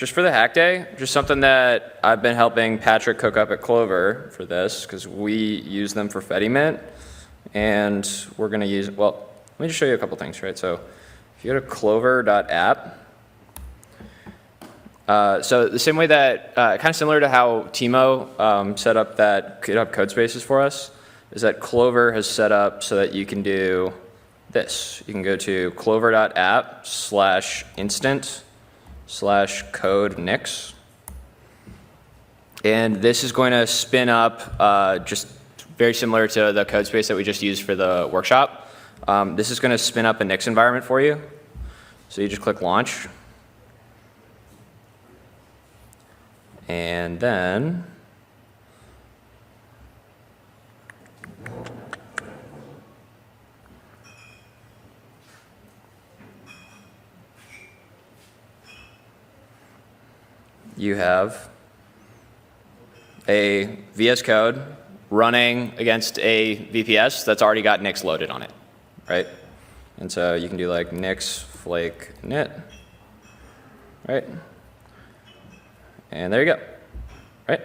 just for the hack day, just something that I've been helping Patrick cook up at Clovyr for this, because we use them for Fedimint, and we're going to use, well, let me just show you a couple things, right? So if you go to clovyr.app, so the same way that, kind of similar to how Timo set up that GitHub code spaces for us, is that Clovyr has set up so that you can do this. You can go to clovyr.app/instant/code nix. And this is going to spin up just very similar to the code space that we just used for the workshop. This is going to spin up a Nix environment for you. So you just click launch. And then you have a VS Code running against a VPS that's already got Nix loaded on it, right? And so you can do like Nix flake knit, right? And there you go, right?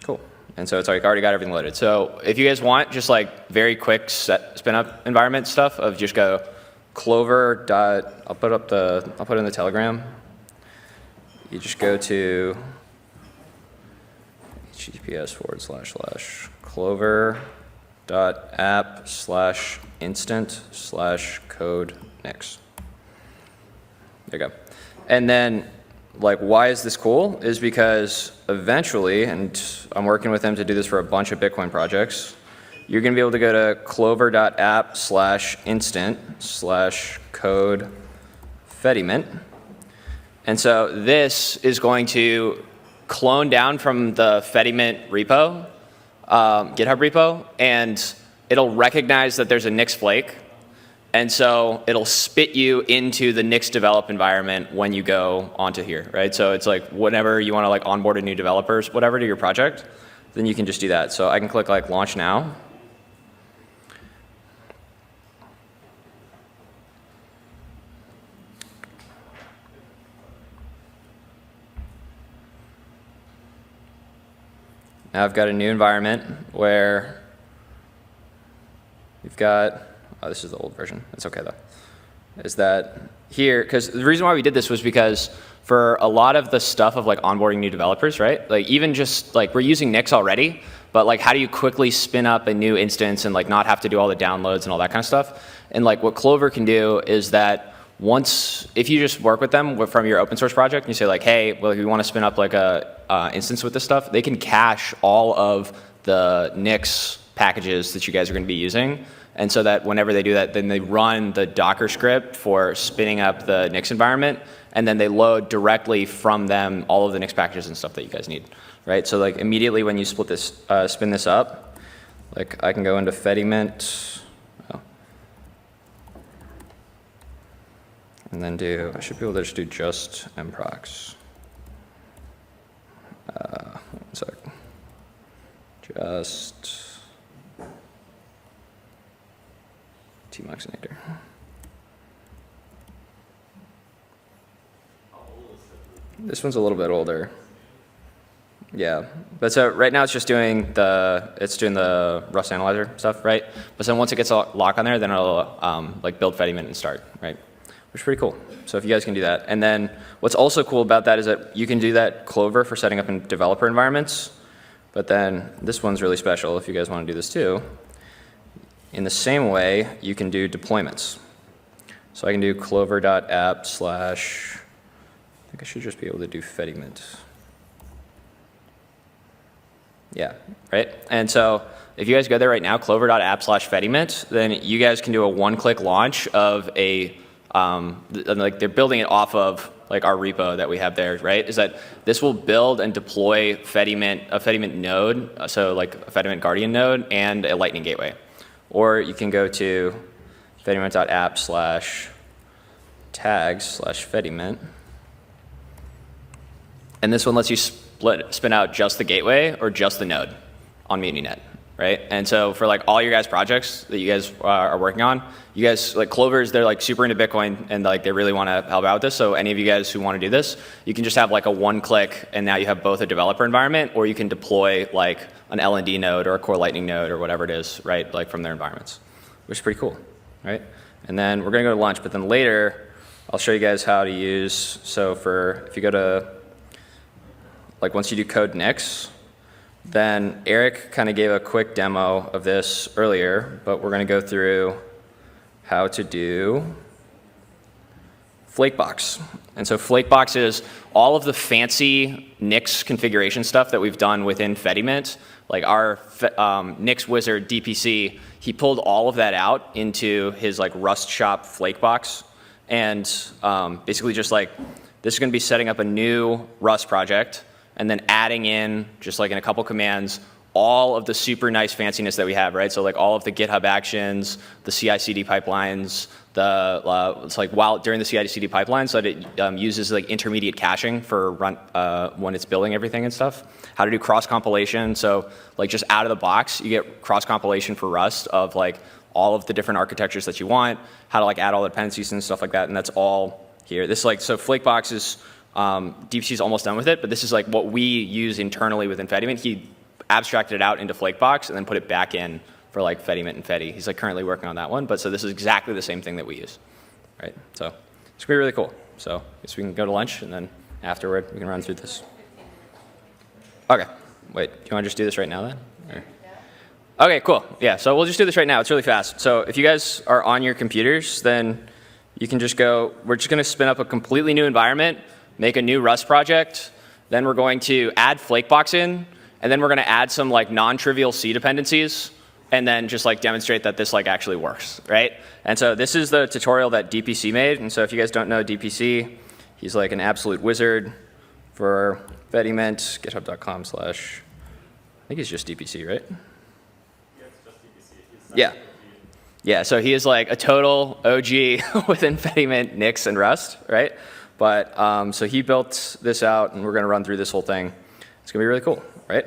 Cool. And so it's like already got everything loaded. So if you guys want just like very quick spin up environment stuff of just go Clovyr dot, I'll put it in the Telegram. You just go to https://clovyr.app/instant/code nix. There you go. And then, like, why is this cool? Is because eventually, and I'm working with them to do this for a bunch of Bitcoin projects, you're going to be able to go to clovyr.app/instant/code Fedimint. And so this is going to clone down from the Fedimint repo, GitHub repo, and it'll recognize that there's a Nix flake. And so it'll spit you into the Nix develop environment when you go onto here, right? So it's like whenever you want to like onboard a new developers, whatever to your project, then you can just do that. So I can click like launch now. Now I've got a new environment where you've got, oh, this is the old version. It's okay though. Is that here, because the reason why we did this was because for a lot of the stuff of like onboarding new developers, right? Like even just like we're using Nix already, but like how do you quickly spin up a new instance and like not have to do all the downloads and all that kind of stuff? And like what Clovyr can do is that once, if you just work with them from your open source project and you say like, hey, well, if you want to spin up like a instance with this stuff, they can cache all of the Nix packages that you guys are going to be using. And so that whenever they do that, then they run the Docker script for spinning up the Nix environment, and then they load directly from them all of the Nix packages and stuff that you guys need, right? So like immediately when you split this, spin this up, like I can go into Fedimint, and then do, I should be able to just do just mprox. One sec. Just tmoxinator. This one's a little bit older. Yeah, but so right now it's just doing the Rust analyzer stuff, right? But then once it gets a lock on there, then it'll like build Fedimint and start, right? Which is pretty cool. So if you guys can do that. And then what's also cool about that is that you can do that Clovyr for setting up in developer environments. But then this one's really special if you guys want to do this too. In the same way, you can do deployments. So I can do clovyr.app/, I think I should just be able to do Fedimint. Yeah, right? And so if you guys go there right now, clovyr.app/Fedimint, then you guys can do a one-click launch of a like they're building it off of like our repo that we have there, right? Is that this will build and deploy a Fedimint node, so like a Fedimint Guardian node and a Lightning Gateway. Or you can go to fedimint.app/tags/Fedimint. And this one lets you spin out just the gateway or just the node on MutinyNet. right? And so for like all your guys' projects that you guys are working on, you guys, like clovers, they're like super into Bitcoin and like they really want to help out with this. So any of you guys who want to do this, you can just have like a one click and now you have both a developer environment, or you can deploy like an LND node or a core lightning node or whatever it is, right? Like from their environments, which is pretty cool, right? And then we're going to go to lunch, but then later I'll show you guys how to use, so if you go to, like once you do code nix, then Eric kind of gave a quick demo of this earlier, but we're going to go through how to do Flakebox. And so Flakebox is all of the fancy Nix configuration stuff that we've done within Fedimint. Like our Nix wizard DPC, he pulled all of that out into his like Rust shop Flakebox. And basically just like, this is going to be setting up a new Rust project and then adding in, just like in a couple commands, all of the super nice fanciness that we have, right? So like all of the GitHub actions, the CI/CD pipelines, it's like during the CI/CD pipeline, so that it uses like intermediate caching for when it's building everything and stuff. How to do cross compilation, so like just out of the box, you get cross compilation for Rust of like all of the different architectures that you want. How to like add all the dependencies and stuff like that, and that's all here. This like so Flakebox is. DPC is almost done with it, but this is like what we use internally within Fedimint. He abstracted it out into Flakebox and then put it back in for like Fedimint and Fedi. He's like currently working on that one, but so this is exactly the same thing that we use, right? So it's gonna be really cool. So I guess we can go to lunch and then afterward we can run through this. Okay, wait, do you want to just do this right now then? Or? Okay, cool. Yeah, so we'll just do this right now. It's really fast. So if you guys are on your computers, then you can just go. We're just gonna spin up a completely new environment. Make a new Rust project, then we're going to add Flakebox in, and then we're going to add some like non-trivial C dependencies, and then just like demonstrate that this like actually works, right? And so this is the tutorial that DPC made, and so if you guys don't know DPC, he's like an absolute wizard for Fedimint, github.com/, I think he's just DPC, right? Yeah, it's just DPC. Yeah. Yeah, so he is like a total OG within Fedimint, Nix, and Rust, right? But so he built this out, and we're going to run through this whole thing. It's going to be really cool, right?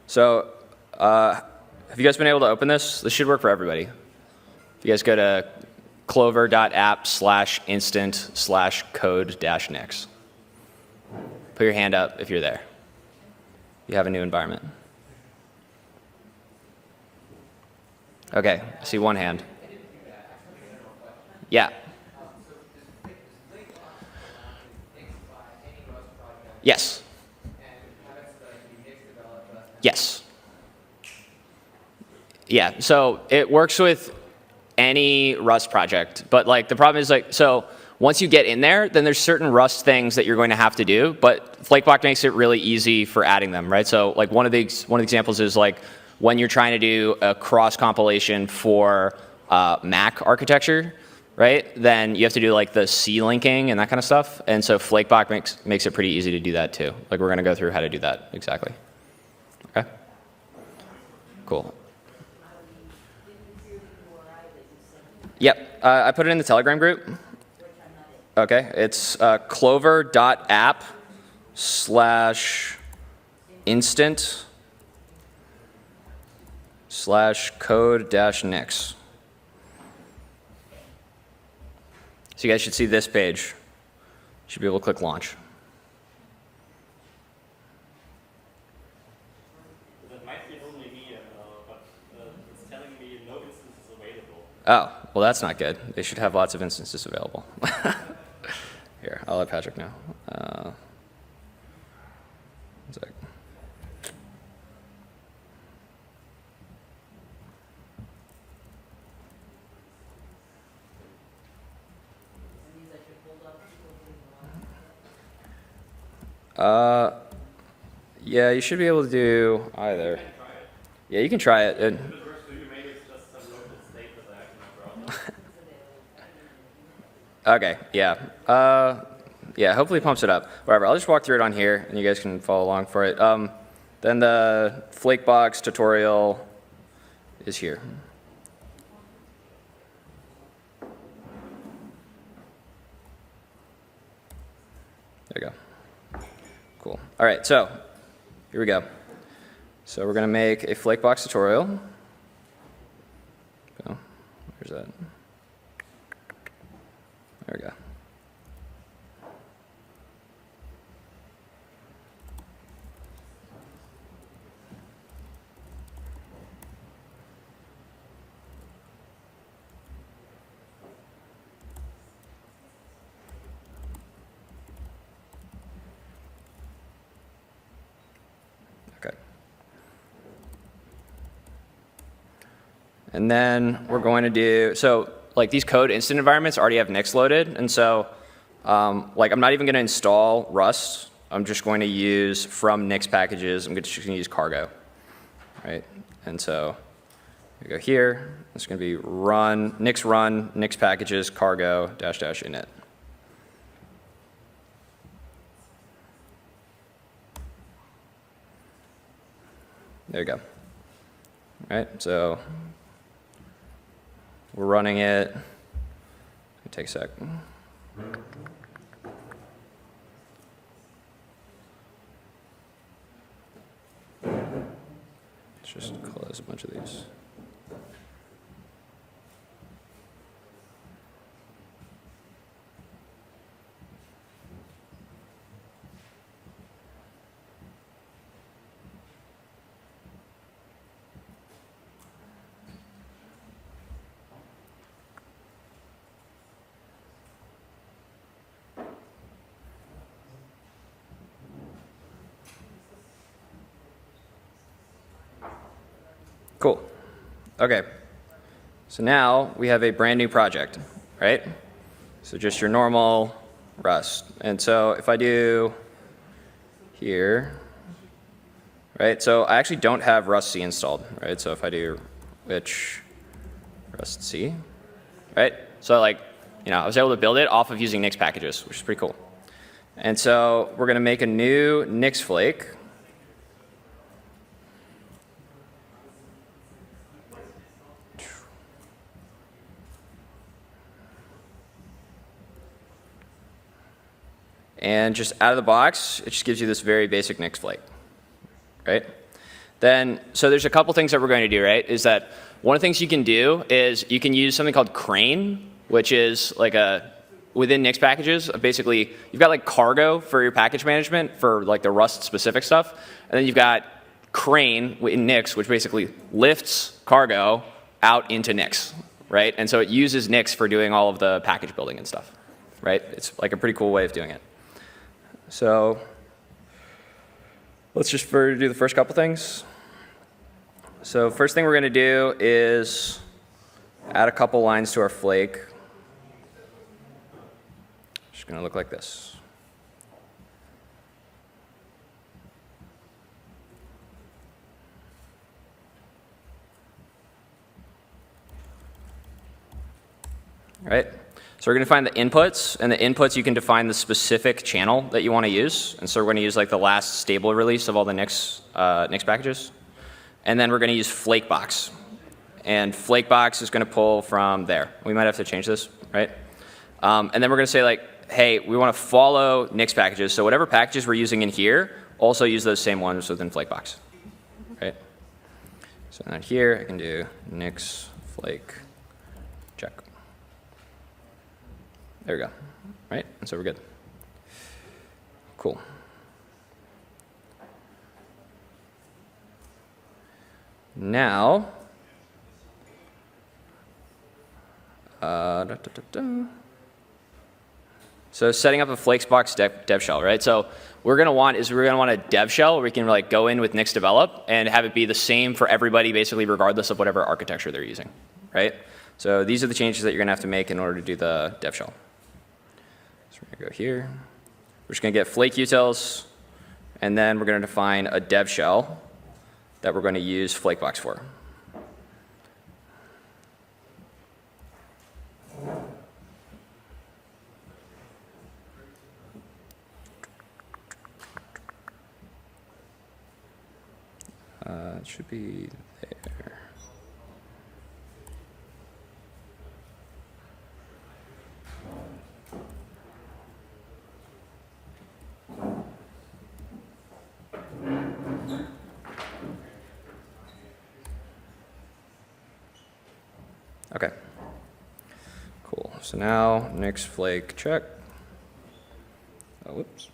So have you guys been able to open this? This should work for everybody. If you guys go to clovyr.app/instant/code-nix. Put your hand up if you're there. You have a new environment. Okay, I see one hand. Yeah. Yes. Yes. Yeah, so it works with any Rust project, but like the problem is like, so once you get in there, then there's certain Rust things that you're going to have to do, but Flakebox makes it really easy for adding them, right? So like one of the examples is like when you're trying to do a cross compilation for Mac architecture, right? Then you have to do like the C linking and that kind of stuff. And so Flakebox makes it pretty easy to do that too. Like we're going to go through how to do that exactly. Okay. Cool. Yep. I put it in the Telegram group. Okay. It's clover.app/instant/code-nix. So you guys should see this page. You should be able to click launch. That might be only me, but it's telling me no instances available. Oh, well that's not good. They should have lots of instances available. Here, I'll let Patrick know. One sec. Yeah, you should be able to do either. Yeah, you can try it. Maybe it's just some local state that I can Okay, yeah. Yeah, hopefully it pumps it up. Whatever, I'll just walk through it on here, and you guys can follow along for it. Then the Flakebox tutorial is here. There we go. Cool. All right, so here we go. So we're going to make a Flakebox tutorial. Oh, where's that? There we go. Okay. And then we're going to do, so like these code instant environments already have Nix loaded. And so like I'm not even going to install Rust. I'm just going to use from Nix packages. I'm just going to use cargo, right? And so we go here. It's going to be run Nix packages cargo -- init. There you go. All right, so we're running it. It takes a sec. Let's just close a bunch of these. Cool. Okay. So now we have a brand new project, right? So just your normal Rust. And so if I do here, right? So I actually don't have Rust C installed, right? So if I do which Rust C, right? So like, you know, I was able to build it off of using Nix packages, which is pretty cool. And so we're going to make a new Nix flake. And just out of the box, it just gives you this very basic Nix flake, right? Then, so there's a couple things that we're going to do, right? Is that one of the things you can do is you can use something called Crane, which is like within Nix packages, basically, you've got like cargo for your package management for like the Rust specific stuff. And then you've got Crane in Nix, which basically lifts cargo out into Nix, right? And so it uses Nix for doing all of the package building and stuff, right? It's like a pretty cool way of doing it. So let's just do the first couple things. So first thing we're going to do is add a couple lines to our flake. Just going to look like this. All right. So we're going to find the inputs, and the inputs you can define the specific channel that you want to use. And so we're going to use like the last stable release of all the Nix packages. And then we're going to use Flakebox. And Flakebox is going to pull from there. We might have to change this, right? And then we're going to say like, hey, we want to follow Nix packages. So whatever packages we're using in here, also use those same ones within Flakebox, right? So then here I can do Nix flake check. There we go, right? And so we're good. Cool. Now, so setting up a Flakebox dev shell, right? So we're going to want a dev shell where we can like go in with Nix develop and have it be the same for everybody, basically regardless of whatever architecture they're using, right? So these are the changes that you're going to have to make in order to do the dev shell. So we're going to go here. We're just going to get flake utils, and then we're going to define a dev shell that we're going to use Flakebox for. It should be there. Okay. Cool. So now next flake check. Oh, whoops.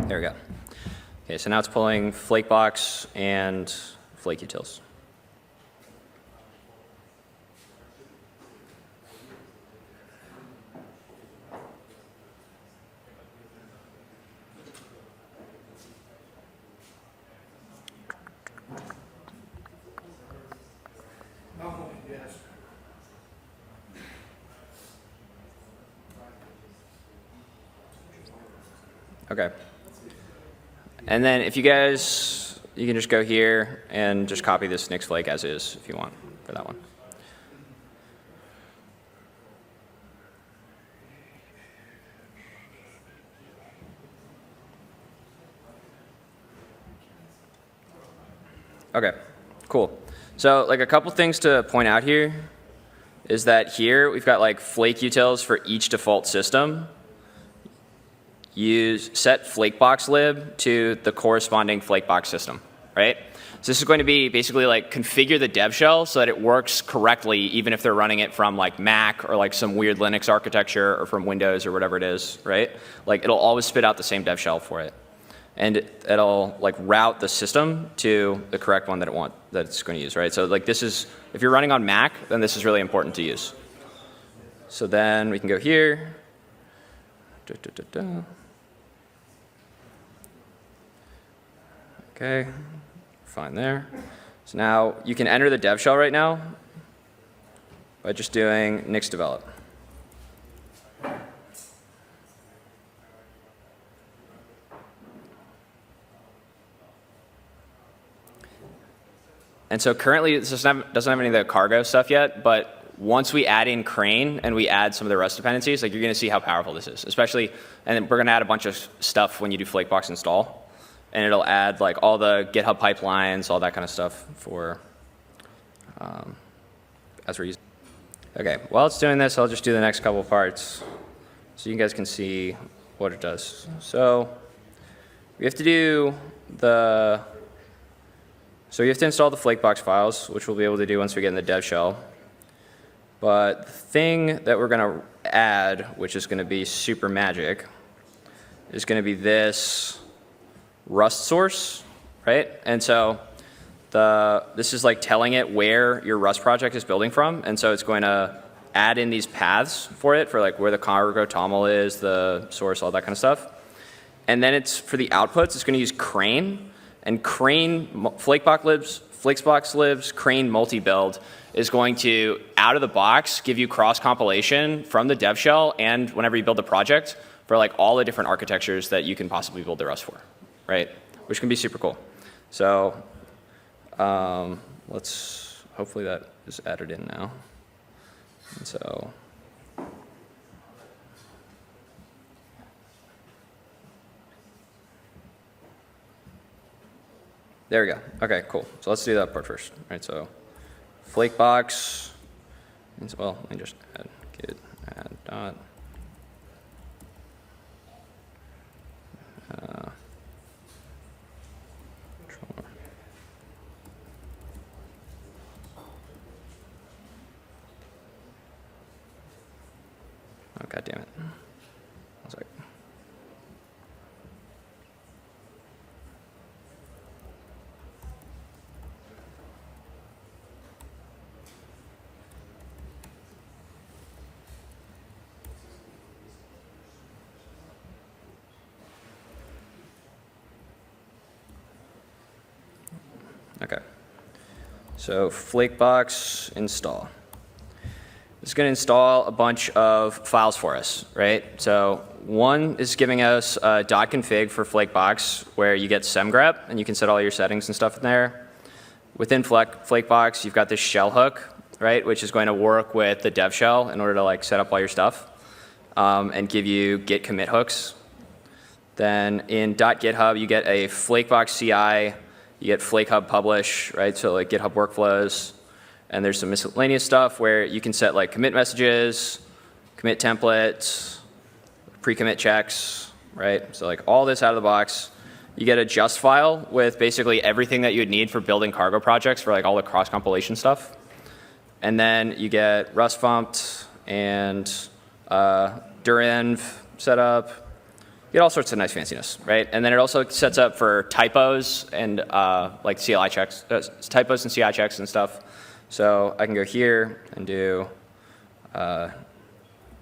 There we go. Okay, so now it's pulling Flakebox and Flake utils. Okay. And then if you guys, you can just go here and just copy this Nix flake as is if you want for that one. Okay, cool. So like a couple things to point out here is that here we've got like flake utils for each default system. Use set flakebox lib to the corresponding flakebox system, right? So this is going to be basically like configure the dev shell so that it works correctly even if they're running it from like Mac or like some weird Linux architecture or from Windows or whatever it is, right? Like it'll always spit out the same dev shell for it. And it'll like route the system to the correct one that it's going to use, right? So like this is, if you're running on Mac, then this is really important to use. So then we can go here. Okay, fine there. So now you can enter the dev shell right now by just doing nix develop. And so currently this doesn't have any of the cargo stuff yet, but once we add in Crane and we add some of the Rust dependencies, like you're going to see how powerful this is, especially, and then we're going to add a bunch of stuff when you do Flakebox install. And it'll add like all the GitHub pipelines, all that kind of stuff for as we're using. Okay, while it's doing this, I'll just do the next couple parts so you guys can see what it does. So we have to do so we have to install the Flakebox files, which we'll be able to do once we get in the dev shell. But the thing that we're going to add, which is going to be super magic, is going to be this Rust source, right? And so this is like telling it where your Rust project is building from. And so it's going to add in these paths for it, for like where the cargo toml is, the source, all that kind of stuff. And then it's for the outputs, it's going to use Crane. And Crane, Flakebox libs, Crane multi-build is going to, out of the box, give you cross-compilation from the dev shell and whenever you build the project for like all the different architectures that you can possibly build the Rust for. Right, which can be super cool. So hopefully that is added in now. And so there we go. Okay, cool. So let's do that part first. All right, so Flakebox, well, let me just add git add dot. Oh, God damn it. I was like, okay. So Flakebox install. It's going to install a bunch of files for us, right? So one is giving us a .config for Flakebox where you get semgrep and you can set all your settings and stuff in there. Within Flakebox, you've got this shell hook, right, which is going to work with the dev shell in order to like set up all your stuff and give you git commit hooks. Then in .github, you get a Flakebox CI, you get FlakeHub publish, right, so like GitHub workflows. And there's some miscellaneous stuff where you can set like commit messages, commit template, pre-commit checks, right? So like all this out of the box. You get a just file with basically everything that you would need for building cargo projects for like all the cross-compilation stuff. And then you get Rust bumped and direnv set up. You get all sorts of nice fanciness, right? And then it also sets up for typos and like CLI checks, typos and CI checks and stuff. So I can go here and do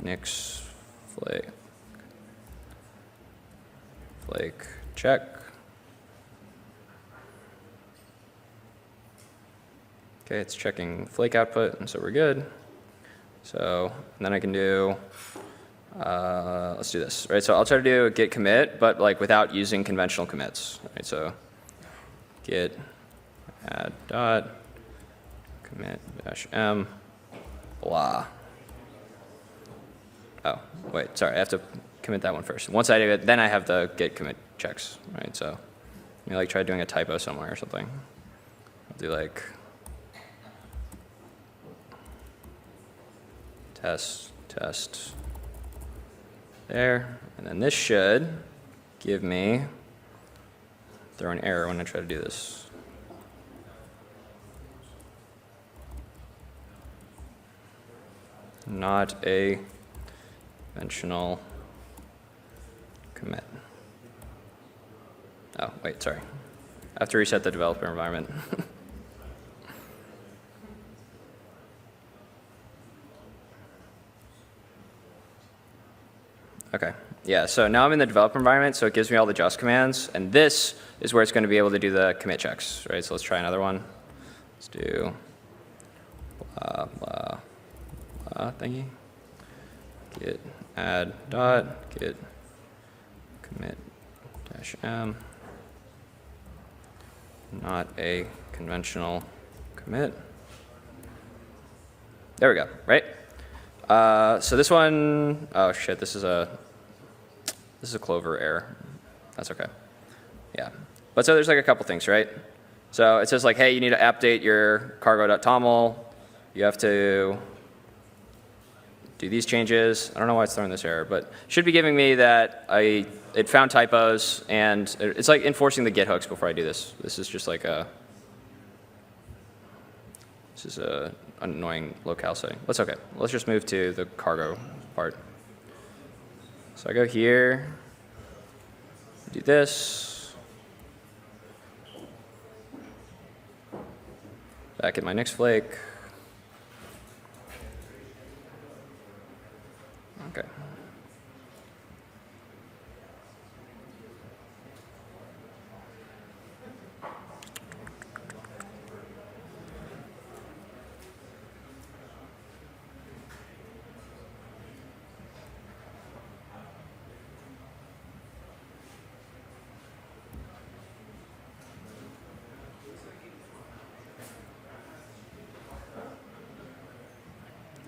nix flake check. Okay, it's checking flake output, and so we're good. So and then I can do, let's do this, right? So I'll try to do a git commit, but like without using conventional commits, right? So git add dot commit dash m blah. Oh, wait, sorry, I have to commit that one first. Once I do it, then I have the git commit checks, right? So let me like try doing a typo somewhere or something. I'll do like test there, and then this should give me, throw an error when I try to do this. Not a conventional commit. Oh, wait, sorry. I have to reset the developer environment. Okay, yeah, so now I'm in the developer environment, so it gives me all the just commands, and this is where it's going to be able to do the commit checks, right? So let's try another one. Let's do blah, blah, blah, thingy. Git add dot, git commit dash m, not a conventional commit. There we go, right? So this one, oh shit, this is a clovyr error. That's okay. Yeah. But so there's like a couple things, right? So it says like, hey, you need to update your cargo.toml. You have to do these changes. I don't know why it's throwing this error, but it should be giving me that it found typos, and it's like enforcing the git hooks before I do this. This is just like this is a annoying locale setting. That's okay. Let's just move to the cargo part. So I go here, do this, back at my next flake. Okay.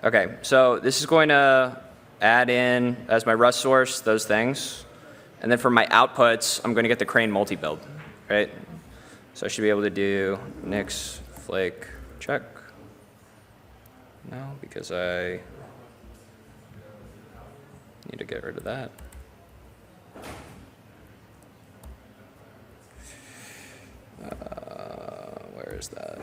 Okay, so this is going to add in, as my Rust source, those things. And then for my outputs, I'm going to get the crane multi-build, right? So I should be able to do nix flake check. No, because I need to get rid of that. Where is that?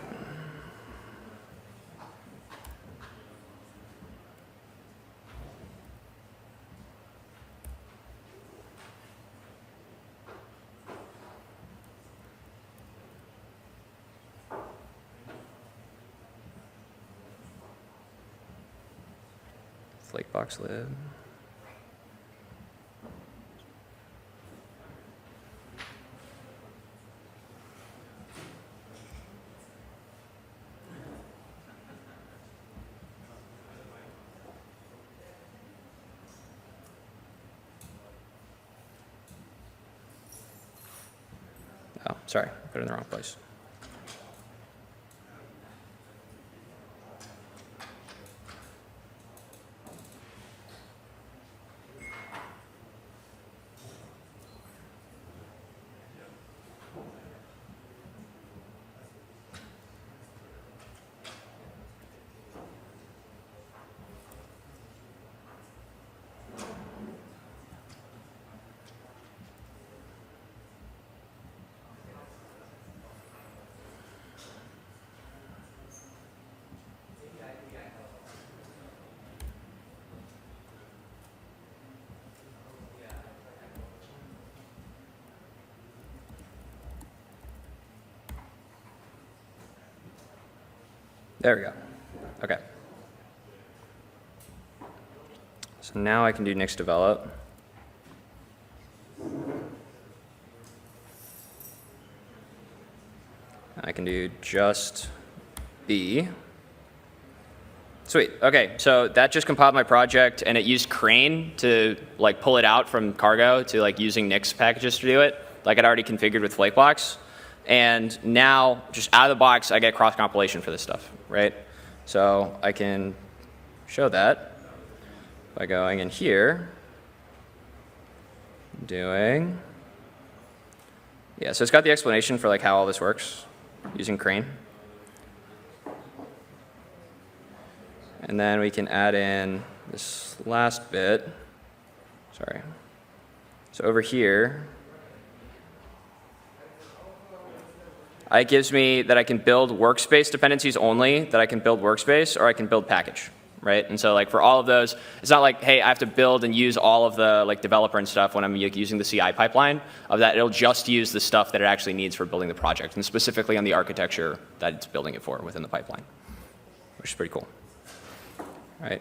Flakebox lib. Oh, sorry, put it in the wrong place. There we go. Okay. So now I can do nix develop. I can do just B. Sweet. Okay, so that just compiled my project, and it used Crane to like pull it out from cargo to like using Nix packages to do it, like I'd already configured with Flakebox. And now, just out of the box, I get cross compilation for this stuff, right? So I can show that by going in here, doing, yeah. So it's got the explanation for like how all this works using Crane. And then we can add in this last bit. Sorry. So over here, it gives me that I can build workspace dependencies only, that I can build workspace, or I can build package, right? And so like for all of those, it's not like, hey, I have to build and use all of the like developer and stuff when I'm using the CI pipeline of that. It'll just use the stuff that it actually needs for building the project, and specifically on the architecture that it's building it for within the pipeline, which is pretty cool. Right,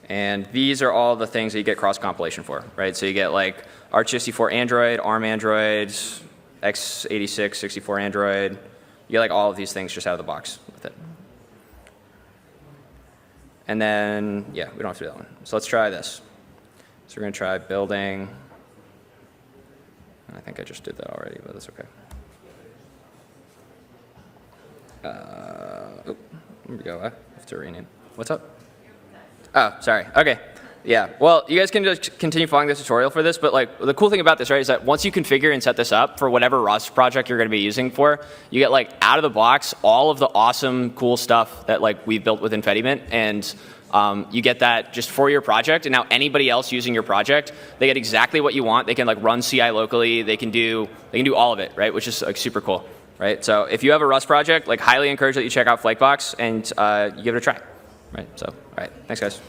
and these are all the things that you get cross compilation for, right? So you get like Arch64 Android, ARM Android, x86 64 Android. You get like all of these things just out of the box with it. And then, yeah, we don't have to do that one. So let's try this. So we're going to try building. I think I just did that already, but that's okay. Oh, here we go. I have to rename. What's up? Oh, sorry. Okay. Yeah. Well, you guys can just continue following the tutorial for this, but like the cool thing about this, right, is that once you configure and set this up for whatever Rust project you're going to be using for, you get like out of the box all of the awesome, cool stuff that like we've built within Fedimint, and you get that just for your project. And now anybody else using your project, they get exactly what you want. They can like run CI locally. They can do all of it, right? Which is like super cool, right? So if you have a Rust project, like highly encourage that you check out Flakebox and you give it a try. Right, so, all right, thanks guys.